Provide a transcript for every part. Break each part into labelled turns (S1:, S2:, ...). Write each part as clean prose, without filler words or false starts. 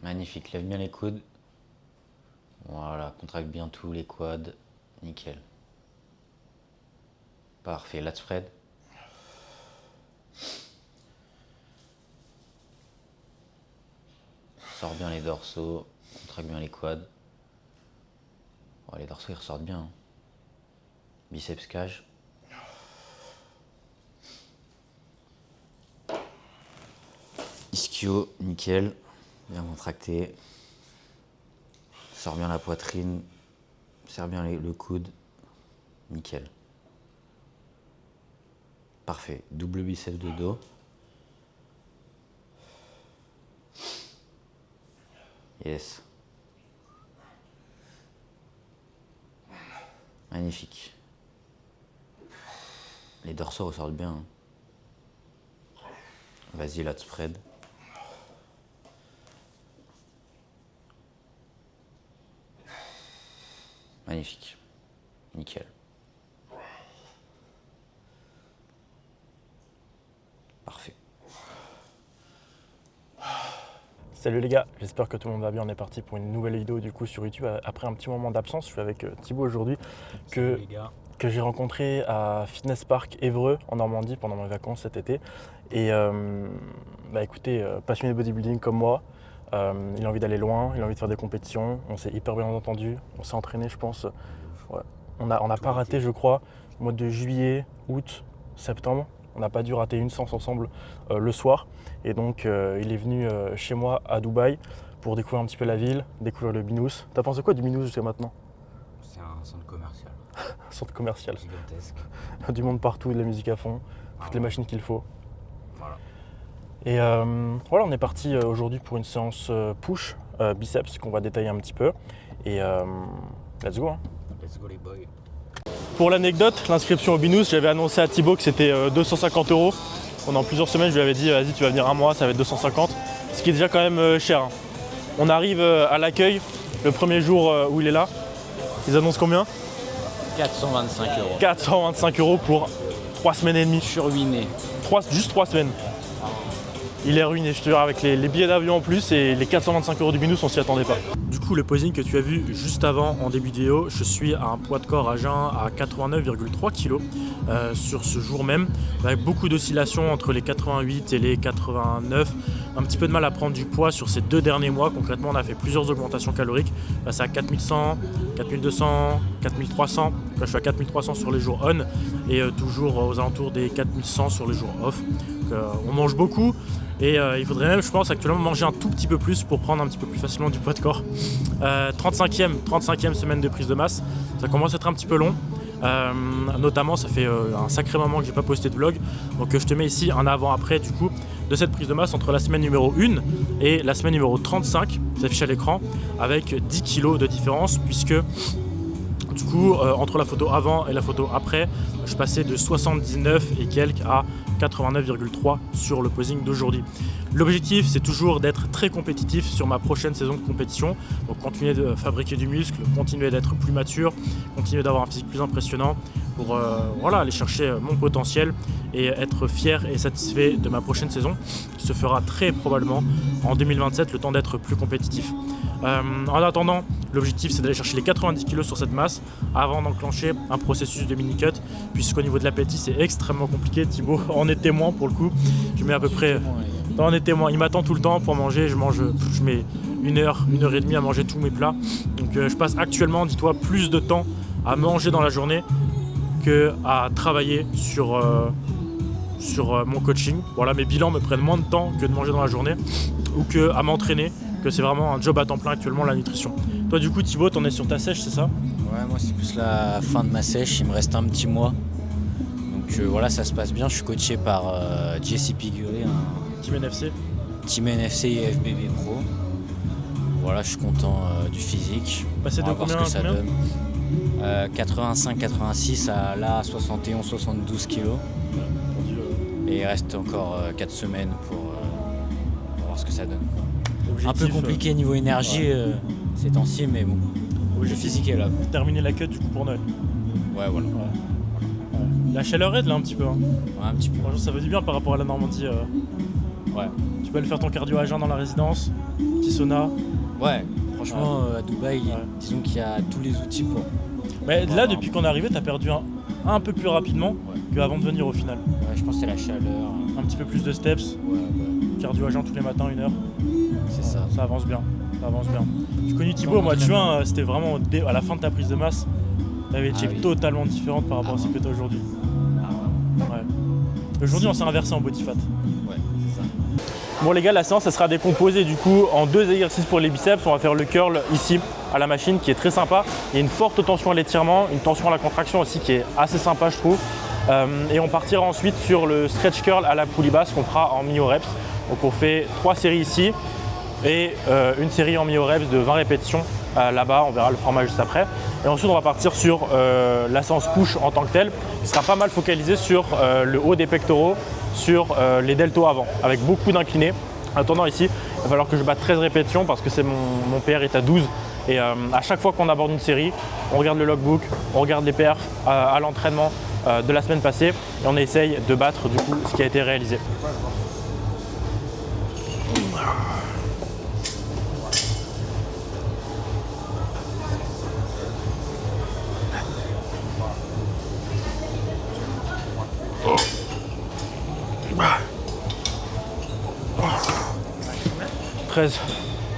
S1: Magnifique, lève bien les coudes. Voilà, contracte bien tous les quads. Nickel. Parfait, lat spread. Sors bien les dorsaux, contracte bien les quads. Oh, les dorsaux ils ressortent bien. Hein. Biceps cage. Ischio, nickel. Bien contracté. Sors bien la poitrine. Serre bien le coude. Nickel. Parfait. Double biceps de dos. Yes. Magnifique. Les dorsaux ressortent bien. Hein. Vas-y, lat spread. Magnifique. Nickel. Parfait.
S2: Salut les gars, j'espère que tout le monde va bien. On est parti pour une nouvelle vidéo du coup sur YouTube après un petit moment d'absence. Je suis avec Thibaut aujourd'hui que j'ai rencontré à Fitness Park Évreux en Normandie pendant mes vacances cet été. Et écoutez, passionné de bodybuilding comme moi, il a envie d'aller loin, il a envie de faire des compétitions. On s'est hyper bien entendu, on s'est entraîné je pense. Ouais. On n'a pas raté je crois, au mois de juillet, août, septembre. On n'a pas dû rater une séance ensemble le soir. Et donc, il est venu chez moi à Dubaï pour découvrir un petit peu la ville, découvrir le Binous. T'as pensé quoi du Binous jusqu'à maintenant?
S3: C'est un centre commercial.
S2: Un centre commercial.
S3: Gigantesque.
S2: Du monde partout, de la musique à fond, toutes les machines qu'il faut.
S3: Voilà.
S2: Et voilà, on est parti aujourd'hui pour une séance push, biceps, qu'on va détailler un petit peu. Et let's go. Hein.
S3: Let's go les boys.
S2: Pour l'anecdote, l'inscription au Binous, j'avais annoncé à Thibaut que c'était 250 €. Pendant plusieurs semaines, je lui avais dit vas-y, tu vas venir un mois, ça va être 250. Ce qui est déjà quand même cher. Hein. On arrive à l'accueil, le premier jour où il est là. Ils annoncent combien?
S3: 425 €.
S2: 425 € pour 3 semaines et demie.
S3: Je suis ruiné.
S2: Juste 3 semaines. Il est ruiné, je te jure, avec les billets d'avion en plus et les 425 € du Binous, on s'y attendait pas. Du coup, le posing que tu as vu juste avant en début de vidéo, je suis à un poids de corps à jeun à 89,3 kg sur ce jour même, avec beaucoup d'oscillations entre les 88 et les 89. Un petit peu de mal à prendre du poids sur ces 2 derniers mois. Concrètement, on a fait plusieurs augmentations caloriques. Passé à 4100, 4200, 4300. Là, je suis à 4300 sur les jours on et toujours aux alentours des 4100 sur les jours off. Donc, on mange beaucoup. Et il faudrait même, je pense, actuellement manger un tout petit peu plus pour prendre un petit peu plus facilement du poids de corps. 35e semaine de prise de masse, ça commence à être un petit peu long. Notamment, ça fait un sacré moment que j'ai pas posté de vlog. Donc je te mets ici un avant-après du coup de cette prise de masse entre la semaine numéro 1 et la semaine numéro 35, qui s'affiche à l'écran, avec 10 kg de différence, puisque du coup, entre la photo avant et la photo après, je passais de 79 et quelques à 89,3 sur le posing d'aujourd'hui. L'objectif, c'est toujours d'être très compétitif sur ma prochaine saison de compétition. Donc continuer de fabriquer du muscle, continuer d'être plus mature, continuer d'avoir un physique plus impressionnant pour voilà, aller chercher mon potentiel et être fier et satisfait de ma prochaine saison, qui se fera très probablement en 2027, le temps d'être plus compétitif. En attendant, l'objectif c'est d'aller chercher les 90 kg sur cette masse avant d'enclencher un processus de mini-cut, puisqu'au niveau de l'appétit c'est extrêmement compliqué. Thibaut en est témoin pour le coup. Je mets à peu près... On est témoin, il m'attend tout le temps pour manger, je mets 1 heure, 1 heure et demie à manger tous mes plats. Donc je passe actuellement, dis-toi, plus de temps à manger dans la journée qu'à travailler sur mon coaching. Voilà, mes bilans me prennent moins de temps que de manger dans la journée ou qu'à m'entraîner, que c'est vraiment un job à temps plein actuellement, la nutrition. Toi du coup Thibaut, t'en es sur ta sèche, c'est ça?
S3: Ouais, moi c'est plus la fin de ma sèche, il me reste un petit mois. Donc voilà, ça se passe bien. Je suis coaché par Jesse Piguré,
S2: Team NFC.
S3: Team NFC et FBB Pro. Voilà, je suis content du physique.
S2: Passé de combien à combien?
S3: 85-86 à là 71-72 kg. Et il reste encore 4 semaines pour voir ce que ça donne. Un peu compliqué niveau énergie ces temps-ci, mais bon, le physique est là.
S2: Terminer la cut du coup pour Noël.
S3: Ouais, voilà.
S2: La chaleur aide là un petit peu. Hein.
S3: Ouais, un petit peu.
S2: Franchement, ça veut du bien par rapport à la Normandie.
S3: Ouais.
S2: Tu peux aller faire ton cardio à jeun dans la résidence, petit sauna.
S3: Ouais, franchement, à Dubaï, disons qu'il y a tous les outils pour.
S2: Mais là, depuis qu'on est arrivé, t'as perdu un peu plus rapidement qu'avant de venir au final.
S3: Ouais, je pense que c'est la chaleur.
S2: Un petit peu plus de steps, cardio à jeun tous les matins, 1 heure.
S3: C'est ça.
S2: Ça avance bien, ça avance bien. J'ai connu Thibaut au mois de juin, c'était vraiment à la fin de ta prise de masse. T'avais une shape totalement différente par rapport à ce que t'as aujourd'hui. Ouais. Aujourd'hui, on s'est inversé en body fat.
S3: Ouais, c'est ça.
S2: Bon les gars, la séance elle sera décomposée du coup en 2 exercices pour les biceps. On va faire le curl ici à la machine qui est très sympa. Il y a une forte tension à l'étirement, une tension à la contraction aussi qui est assez sympa je trouve. Et on partira ensuite sur le stretch curl à la poulie basse qu'on fera en myo-reps. Donc on fait 3 séries ici et une série en myo-reps de 20 répétitions là-bas, on verra le format juste après. Et ensuite on va partir sur la séance push en tant que telle, qui sera pas mal focalisée sur le haut des pectoraux, sur les deltoïdes avant, avec beaucoup d'inclinés. En attendant ici, il va falloir que je batte 13 répétitions parce que mon PR est à 12. Et à chaque fois qu'on aborde une série, on regarde le logbook, on regarde les perfs à l'entraînement de la semaine passée et on essaye de battre du coup ce qui a été réalisé.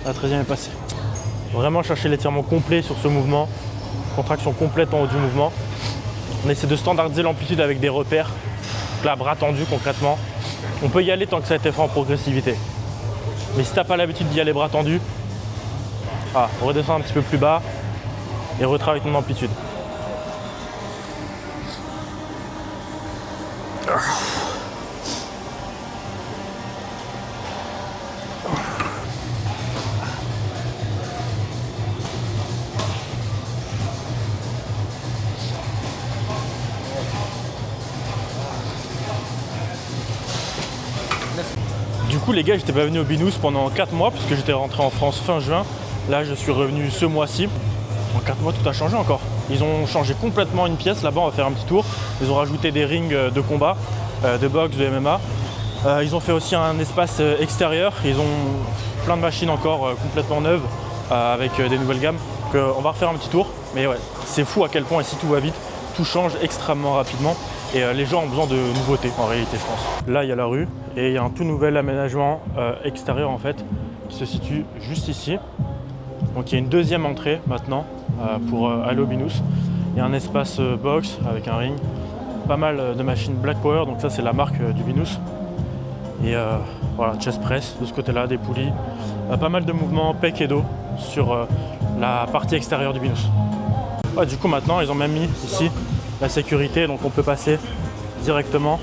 S2: La 13e est passée. Vraiment chercher l'étirement complet sur ce mouvement, contraction complète en haut du mouvement. On essaie de standardiser l'amplitude avec des repères. Donc là, bras tendu concrètement. On peut y aller tant que ça a été fait en progressivité. Mais si tu n'as pas l'habitude d'y aller bras tendus, redescends un petit peu plus bas et retravaille ton amplitude. Du coup les gars, j'étais pas venu au Binous pendant 4 mois puisque j'étais rentré en France fin juin. Là je suis revenu ce mois-ci. En 4 mois tout a changé encore. Ils ont changé complètement une pièce, là-bas on va faire un petit tour. Ils ont rajouté des rings de combat, de boxe, de MMA. Ils ont fait aussi un espace extérieur. Ils ont plein de machines encore complètement neuves avec des nouvelles gammes. Donc on va refaire un petit tour. Mais ouais, c'est fou à quel point ici tout va vite. Tout change extrêmement rapidement. Et les gens ont besoin de nouveautés en réalité je pense. Là il y a la rue et il y a un tout nouvel aménagement extérieur en fait qui se situe juste ici. Donc il y a une deuxième entrée maintenant pour aller au Binous. Il y a un espace box avec un ring, pas mal de machines Black Power, donc ça c'est la marque du Binous. Et voilà, chest press de ce côté-là, des poulies, pas mal de mouvements pec et dos sur la partie extérieure du Binous. Ouais, du coup maintenant ils ont même mis ici la sécurité, donc on peut passer directement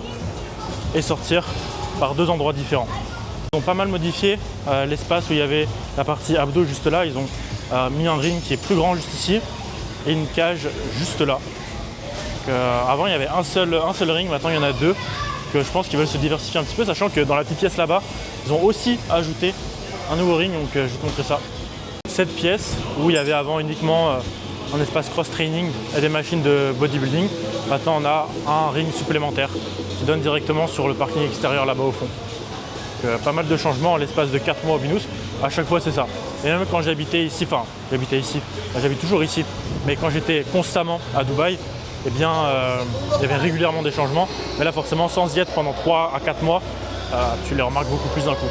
S2: et sortir par 2 endroits différents. Ils ont pas mal modifié l'espace où il y avait la partie abdos juste là. Ils ont mis un ring qui est plus grand juste ici et une cage juste là. Avant il y avait un seul ring, maintenant il y en a 2. Je pense qu'ils veulent se diversifier un petit peu, sachant que dans la petite pièce là-bas, ils ont aussi ajouté un nouveau ring, donc je vais te montrer ça. Cette pièce où il y avait avant uniquement un espace cross-training et des machines de bodybuilding. Maintenant, on a un ring supplémentaire qui donne directement sur le parking extérieur là-bas au fond. Donc, pas mal de changements en l'espace de 4 mois au Binous. À chaque fois, c'est ça. Et même quand j'habitais ici, j'habite toujours ici, mais quand j'étais constamment à Dubaï, eh bien, il y avait régulièrement des changements. Mais là, forcément, sans y être pendant 3 à 4 mois, tu les remarques beaucoup plus d'un coup.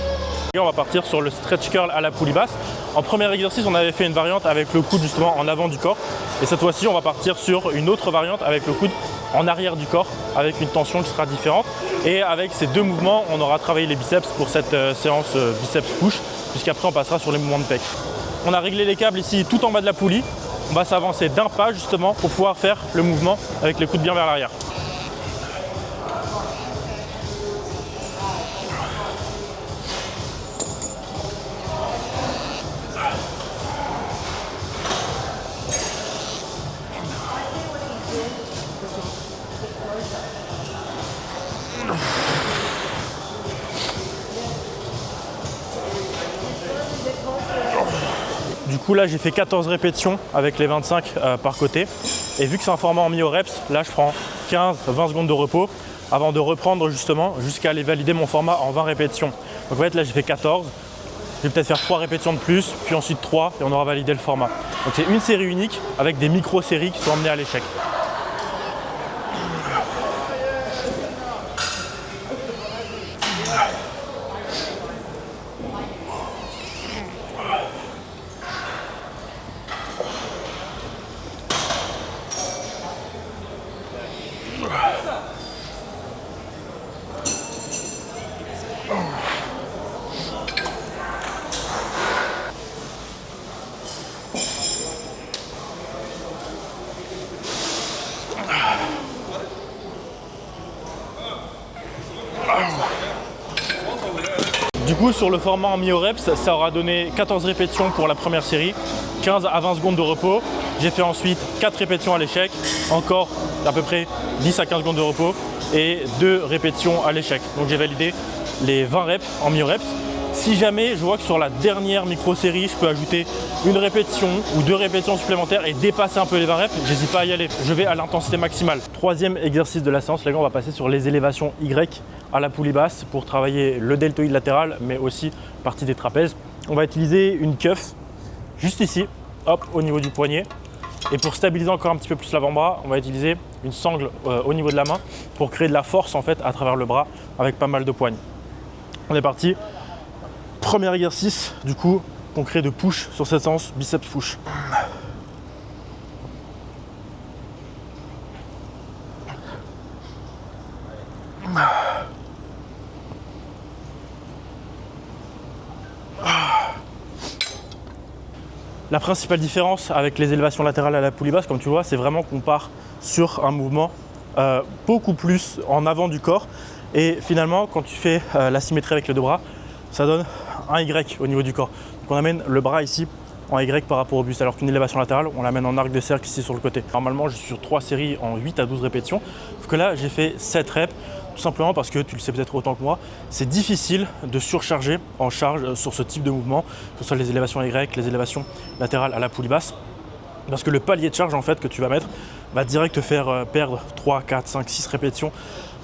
S2: Et on va partir sur le stretch curl à la poulie basse. En premier exercice, on avait fait une variante avec le coude justement en avant du corps. Et cette fois-ci, on va partir sur une autre variante avec le coude en arrière du corps, avec une tension qui sera différente. Et avec ces 2 mouvements, on aura travaillé les biceps pour cette séance biceps push, puisqu'après on passera sur les mouvements de pec. On a réglé les câbles ici tout en bas de la poulie. On va s'avancer d'un pas justement pour pouvoir faire le mouvement avec les coudes bien vers l'arrière. Du coup là j'ai fait 14 répétitions avec les 25 par côté. Et vu que c'est un format en myo-reps, là je prends 15-20 secondes de repos avant de reprendre justement jusqu'à aller valider mon format en 20 répétitions. Donc en fait là j'ai fait 14. Je vais peut-être faire 3 répétitions de plus, puis ensuite 3 et on aura validé le format. Donc c'est une série unique avec des micro-séries qui sont emmenées à l'échec. Du coup, sur le format en myoreps, ça aura donné 14 répétitions pour la première série, 15 à 20 secondes de repos. J'ai fait ensuite 4 répétitions à l'échec, encore à peu près 10 à 15 secondes de repos et 2 répétitions à l'échec. Donc j'ai validé les 20 reps en myoreps. Si jamais je vois que sur la dernière micro-série, je peux ajouter une répétition ou 2 répétitions supplémentaires et dépasser un peu les 20 reps, j'hésite pas à y aller. Je vais à l'intensité maximale. Troisième exercice de la séance, les gars, on va passer sur les élévations Y à la poulie basse pour travailler le deltoïde latéral, mais aussi partie des trapèzes. On va utiliser une cuff juste ici, hop, au niveau du poignet. Et pour stabiliser encore un petit peu plus l'avant-bras, on va utiliser une sangle au niveau de la main pour créer de la force en fait à travers le bras avec pas mal de poignes. On est parti. Premier exercice, du coup, qu'on crée de push sur cette séance, biceps push. La principale différence avec les élévations latérales à la poulie basse, comme tu vois, c'est vraiment qu'on part sur un mouvement beaucoup plus en avant du corps. Et finalement, quand tu fais la symétrie avec les deux bras, ça donne un Y au niveau du corps. Donc on amène le bras ici en Y par rapport au buste, alors qu'une élévation latérale, on l'amène en arc de cercle ici sur le côté. Normalement, je suis sur 3 séries en 8 à 12 répétitions, sauf que là, j'ai fait 7 reps, tout simplement parce que, tu le sais peut-être autant que moi, c'est difficile de surcharger en charge sur ce type de mouvement, que ce soit les élévations Y, les élévations latérales à la poulie basse, parce que le palier de charge en fait que tu vas mettre va direct te faire perdre 3, 4, 5, 6 répétitions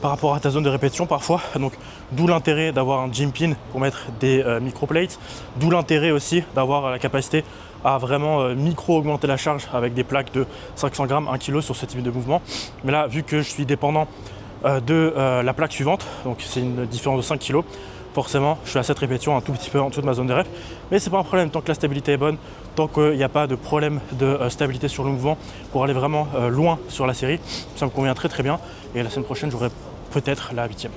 S2: par rapport à ta zone de répétition parfois. Donc d'où l'intérêt d'avoir un gym pin pour mettre des microplates, d'où l'intérêt aussi d'avoir la capacité à vraiment micro-augmenter la charge avec des plaques de 500 grammes, 1 kg sur ce type de mouvement. Mais là, vu que je suis dépendant de la plaque suivante, donc c'est une différence de 5 kg, forcément je suis à cette répétition un tout petit peu en dessous de ma zone de rep, mais c'est pas un problème tant que la stabilité est bonne, tant qu'il n'y a pas de problème de stabilité sur le mouvement pour aller vraiment loin sur la série. Ça me convient très très bien et la semaine prochaine j'aurai peut-être la 8e.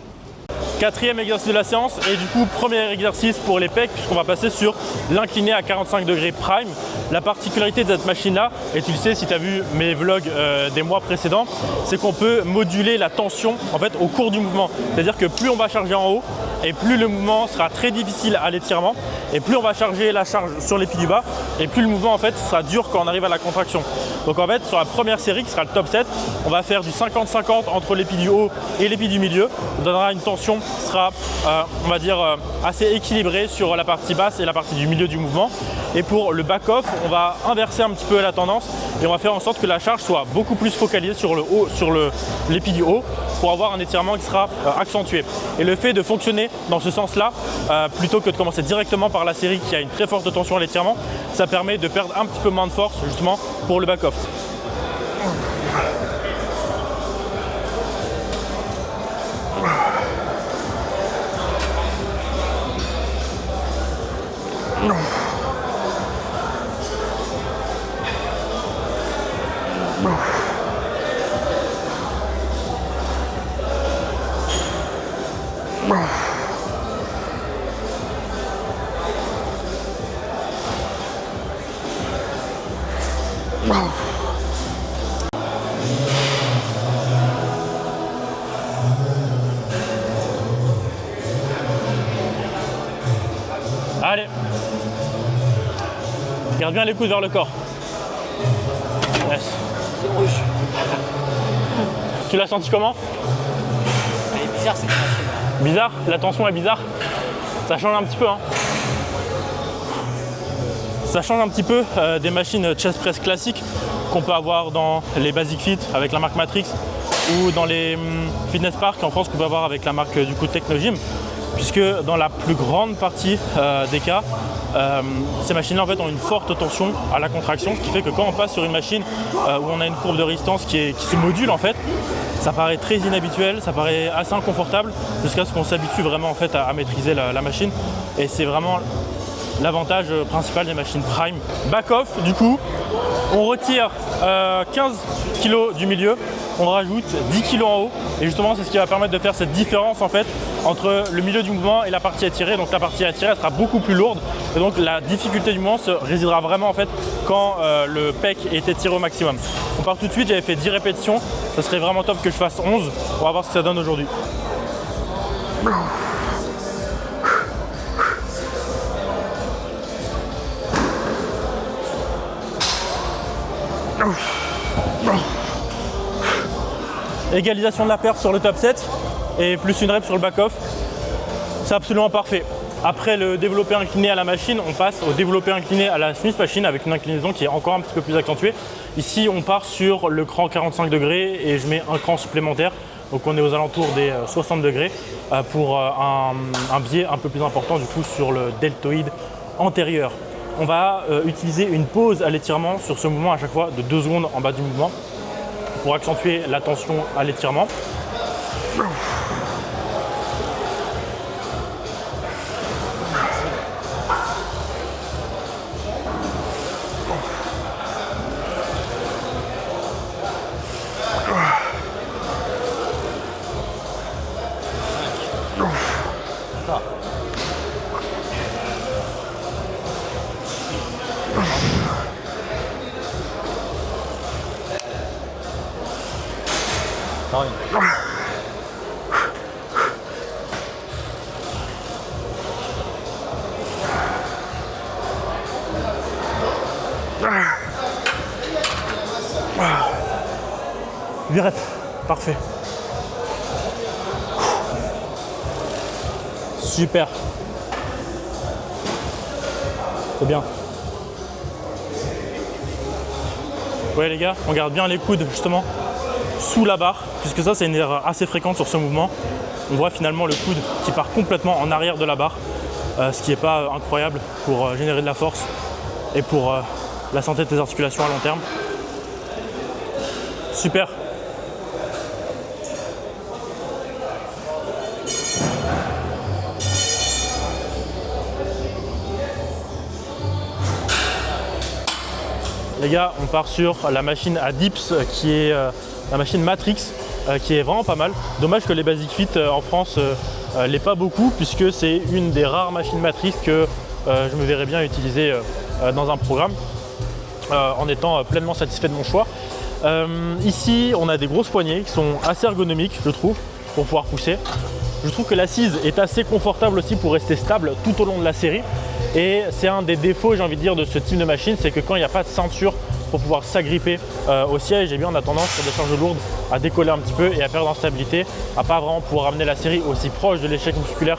S2: Quatrième exercice de la séance et du coup premier exercice pour les pecs puisqu'on va passer sur l'incliné à 45 degrés prime. La particularité de cette machine là, et tu le sais si tu as vu mes vlogs des mois précédents, c'est qu'on peut moduler la tension en fait au cours du mouvement. C'est-à-dire que plus on va charger en haut et plus le mouvement sera très difficile à l'étirement et plus on va charger la charge sur les pieds du bas et plus le mouvement en fait sera dur quand on arrive à la contraction. Donc en fait sur la première série qui sera le top 7, on va faire du 50-50 entre les pieds du haut et les pieds du milieu. On donnera une tension qui sera on va dire assez équilibrée sur la partie basse et la partie du milieu du mouvement. Et pour le back-off, on va inverser un petit peu la tendance et on va faire en sorte que la charge soit beaucoup plus focalisée sur le haut, sur les pieds du haut pour avoir un étirement qui sera accentué. Et le fait de fonctionner dans ce sens-là, plutôt que de commencer directement par la série qui a une très forte tension à l'étirement, ça permet de perdre un petit peu moins de force justement pour le back-off. Allez, garde bien les coudes vers le corps. Yes. Tu l'as senti comment?
S3: Elle est bizarre cette machine.
S2: Bizarre? La tension est bizarre? Ça change un petit peu, hein. Ça change un petit peu des machines chest press classiques qu'on peut avoir dans les Basic Fit avec la marque Matrix ou dans les Fitness Park en France qu'on peut avoir avec la marque du coup Technogym. puisque dans la plus grande partie des cas, ces machines-là en fait ont une forte tension à la contraction, ce qui fait que quand on passe sur une machine où on a une courbe de résistance qui se module en fait, ça paraît très inhabituel, ça paraît assez inconfortable jusqu'à ce qu'on s'habitue vraiment en fait à maîtriser la machine, et c'est vraiment l'avantage principal des machines Prime. Back-off, du coup, on retire 15 kg du milieu, on rajoute 10 kg en haut, et justement c'est ce qui va permettre de faire cette différence en fait entre le milieu du mouvement et la partie étirée. Donc la partie étirée elle sera beaucoup plus lourde, et donc la difficulté du mouvement se résidera vraiment en fait quand le pec est étiré au maximum. On part tout de suite, j'avais fait 10 répétitions, ça serait vraiment top que je fasse 11, on va voir ce que ça donne aujourd'hui. Égalisation de la perf sur le top set et plus une rep sur le back-off, c'est absolument parfait. Après le développé incliné à la machine, on passe au développé incliné à la Smith Machine avec une inclinaison qui est encore un petit peu plus accentuée. Ici on part sur le cran 45 degrés et je mets un cran supplémentaire, donc on est aux alentours des 60 degrés pour un biais un peu plus important du coup sur le deltoïde antérieur. On va utiliser une pause à l'étirement sur ce mouvement à chaque fois de 2 secondes en bas du mouvement pour accentuer la tension à l'étirement. Virette, parfait. Super. C'est bien. Ouais les gars, on garde bien les coudes justement sous la barre, puisque ça c'est une erreur assez fréquente sur ce mouvement. On voit finalement le coude qui part complètement en arrière de la barre, ce qui n'est pas incroyable pour générer de la force et pour la santé de tes articulations à long terme. Super. Les gars, on part sur la machine à dips qui est la machine Matrix qui est vraiment pas mal. Dommage que les Basic Fit en France l'est pas beaucoup, puisque c'est une des rares machines Matrix que je me verrais bien utiliser dans un programme en étant pleinement satisfait de mon choix. Ici, on a des grosses poignées qui sont assez ergonomiques, je trouve, pour pouvoir pousser. Je trouve que l'assise est assez confortable aussi pour rester stable tout au long de la série. Et c'est un des défauts, j'ai envie de dire, de ce type de machine, c'est que quand il n'y a pas de ceinture pour pouvoir s'agripper au siège, eh bien on a tendance sur des charges lourdes à décoller un petit peu et à perdre en stabilité, à pas vraiment pouvoir amener la série aussi proche de l'échec musculaire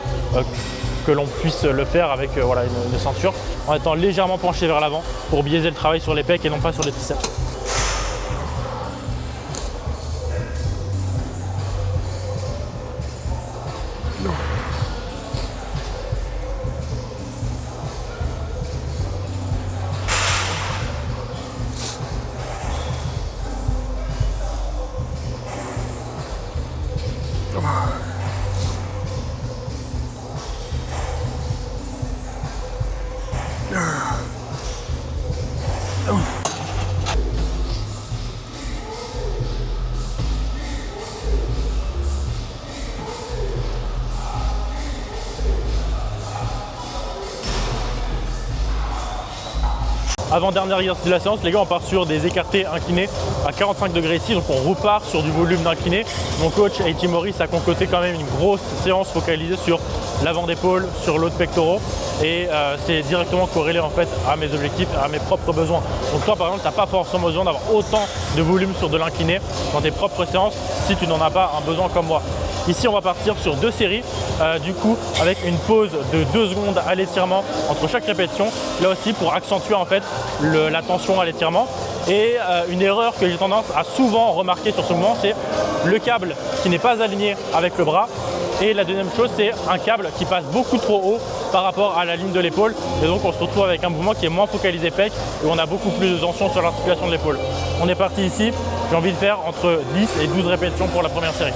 S2: que l'on puisse le faire avec voilà, une ceinture, en étant légèrement penché vers l'avant pour biaiser le travail sur les pecs et non pas sur les triceps. Avant-dernière exercice de la séance, les gars, on part sur des écartés inclinés à 45 degrés ici, donc on repart sur du volume d'incliné. Mon coach A.T. Morris a concocté quand même une grosse séance focalisée sur l'avant d'épaule, sur l'autre pectoraux, et c'est directement corrélé en fait à mes objectifs, à mes propres besoins. Donc toi par exemple, tu n'as pas forcément besoin d'avoir autant de volume sur de l'incliné dans tes propres séances si tu n'en as pas un besoin comme moi. Ici, on va partir sur 2 séries, du coup, avec une pause de 2 secondes à l'étirement entre chaque répétition, là aussi pour accentuer en fait la tension à l'étirement. Et une erreur que j'ai tendance à souvent remarquer sur ce mouvement, c'est le câble qui n'est pas aligné avec le bras Et la deuxième chose, c'est un câble qui passe beaucoup trop haut par rapport à la ligne de l'épaule. Et donc on se retrouve avec un mouvement qui est moins focalisé pec et on a beaucoup plus de tension sur l'articulation de l'épaule. On est parti ici, j'ai envie de faire entre 10 et 12 répétitions pour la première série.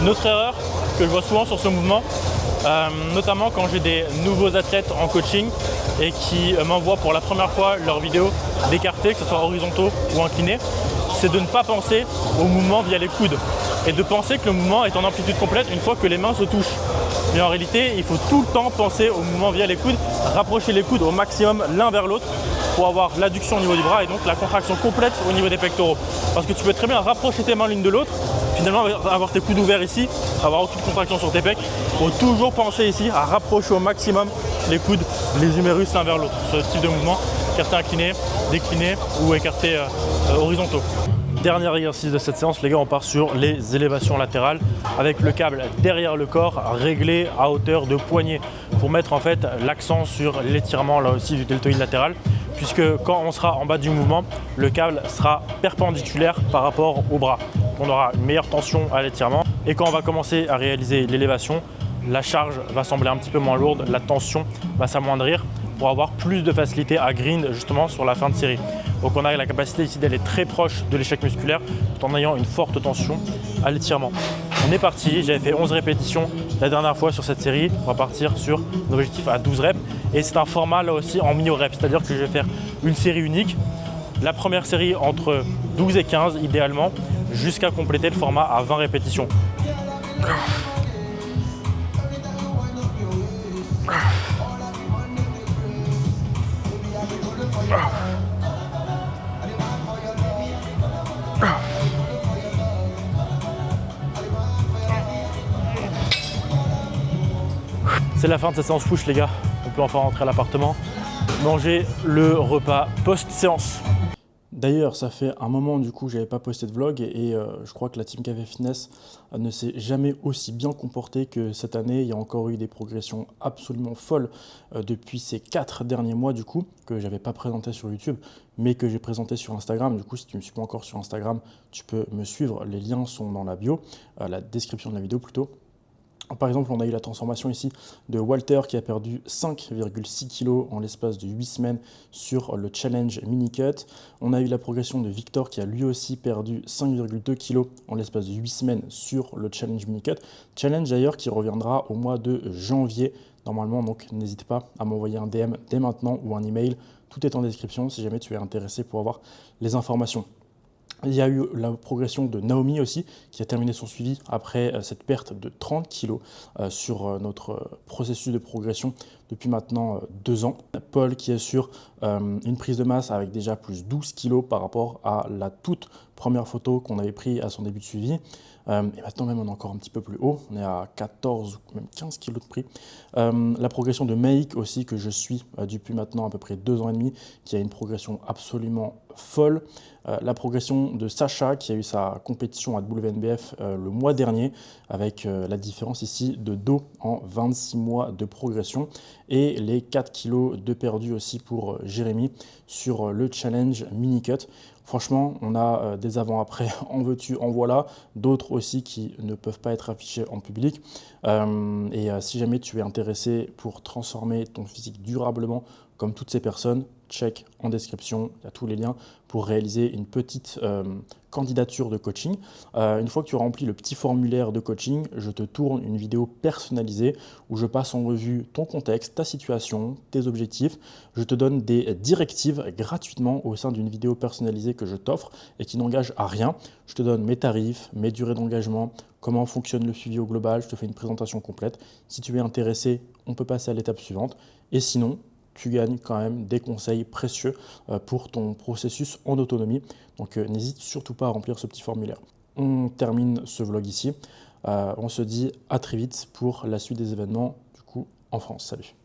S2: Une autre erreur que je vois souvent sur ce mouvement, notamment quand j'ai des nouveaux athlètes en coaching et qui m'envoient pour la première fois leurs vidéos d'écartés, que ce soit horizontaux ou inclinés, c'est de ne pas penser au mouvement via les coudes et de penser que le mouvement est en amplitude complète une fois que les mains se touchent. Mais en réalité, il faut tout le temps penser au mouvement via les coudes, rapprocher les coudes au maximum l'un vers l'autre pour avoir l'adduction au niveau du bras et donc la contraction complète au niveau des pectoraux. Parce que tu peux très bien rapprocher tes mains l'une de l'autre, finalement avoir tes coudes ouverts ici, avoir aucune contraction sur tes pecs. Il faut toujours penser ici à rapprocher au maximum les coudes, les humérus l'un vers l'autre. Ce type de mouvement, écarté incliné, décliné ou écarté horizontaux. Dernier exercice de cette séance, les gars, on part sur les élévations latérales avec le câble derrière le corps réglé à hauteur de poignet pour mettre en fait l'accent sur l'étirement là aussi du deltoïde latéral, puisque quand on sera en bas du mouvement, le câble sera perpendiculaire par rapport au bras. On aura une meilleure tension à l'étirement et quand on va commencer à réaliser l'élévation, la charge va sembler un petit peu moins lourde, la tension va s'amoindrir pour avoir plus de facilité à grind justement sur la fin de série. Donc on a la capacité ici d'aller très proche de l'échec musculaire tout en ayant une forte tension à l'étirement. On est parti, j'avais fait 11 répétitions la dernière fois sur cette série. On va partir sur un objectif à 12 reps et c'est un format là aussi en mini-reps, c'est-à-dire que je vais faire une série unique. La première série entre 12 et 15 idéalement jusqu'à compléter le format à 20 répétitions. C'est la fin de cette séance push les gars, on peut enfin rentrer à l'appartement, manger le repas post-séance. D'ailleurs, ça fait un moment du coup, j'avais pas posté de vlog et je crois que la Team Café Fitness ne s'est jamais aussi bien comportée que cette année. Il y a encore eu des progressions absolument folles depuis ces 4 derniers mois du coup, que j'avais pas présenté sur YouTube, mais que j'ai présenté sur Instagram. Du coup, si tu ne me suis pas encore sur Instagram, tu peux me suivre. Les liens sont dans la bio, la description de la vidéo plutôt. Par exemple, on a eu la transformation ici de Walter qui a perdu 5,6 kg en l'espace de 8 semaines sur le challenge mini cut. On a eu la progression de Victor qui a lui aussi perdu 5,2 kg en l'espace de 8 semaines sur le challenge mini cut. Challenge d'ailleurs qui reviendra au mois de janvier normalement, donc n'hésite pas à m'envoyer un DM dès maintenant ou un email. Tout est en description si jamais tu es intéressé pour avoir les informations. Il y a eu la progression de Naomi aussi, qui a terminé son suivi après cette perte de 30 kg sur notre processus de progression depuis maintenant 2 ans. Paul qui est sur une prise de masse avec déjà plus 12 kg par rapport à la toute première photo qu'on avait prise à son début de suivi. Et maintenant même on est encore un petit peu plus haut, on est à 14 ou même 15 kg de pris. La progression de Meik aussi que je suis depuis maintenant à peu près 2 ans et demi, qui a une progression absolument folle. La progression de Sacha qui a eu sa compétition à WNBF le mois dernier avec la différence ici de dos en 26 mois de progression et les 4 kg de perdu aussi pour Jérémy sur le challenge mini cut. Franchement, on a des avant-après, en veux-tu, en voilà, d'autres aussi qui ne peuvent pas être affichés en public. Si jamais tu es intéressé pour transformer ton physique durablement comme toutes ces personnes, check en description, il y a tous les liens pour réaliser une petite candidature de coaching. Une fois que tu as rempli le petit formulaire de coaching, je te tourne une vidéo personnalisée où je passe en revue ton contexte, ta situation, tes objectifs. Je te donne des directives gratuitement au sein d'une vidéo personnalisée que je t'offre et qui n'engage à rien. Je te donne mes tarifs, mes durées d'engagement, comment fonctionne le suivi au global, je te fais une présentation complète. Si tu es intéressé, on peut passer à l'étape suivante. Et sinon, tu gagnes quand même des conseils précieux pour ton processus en autonomie. Donc n'hésite surtout pas à remplir ce petit formulaire. On termine ce vlog ici. On se dit à très vite pour la suite des événements du coup en France. Salut.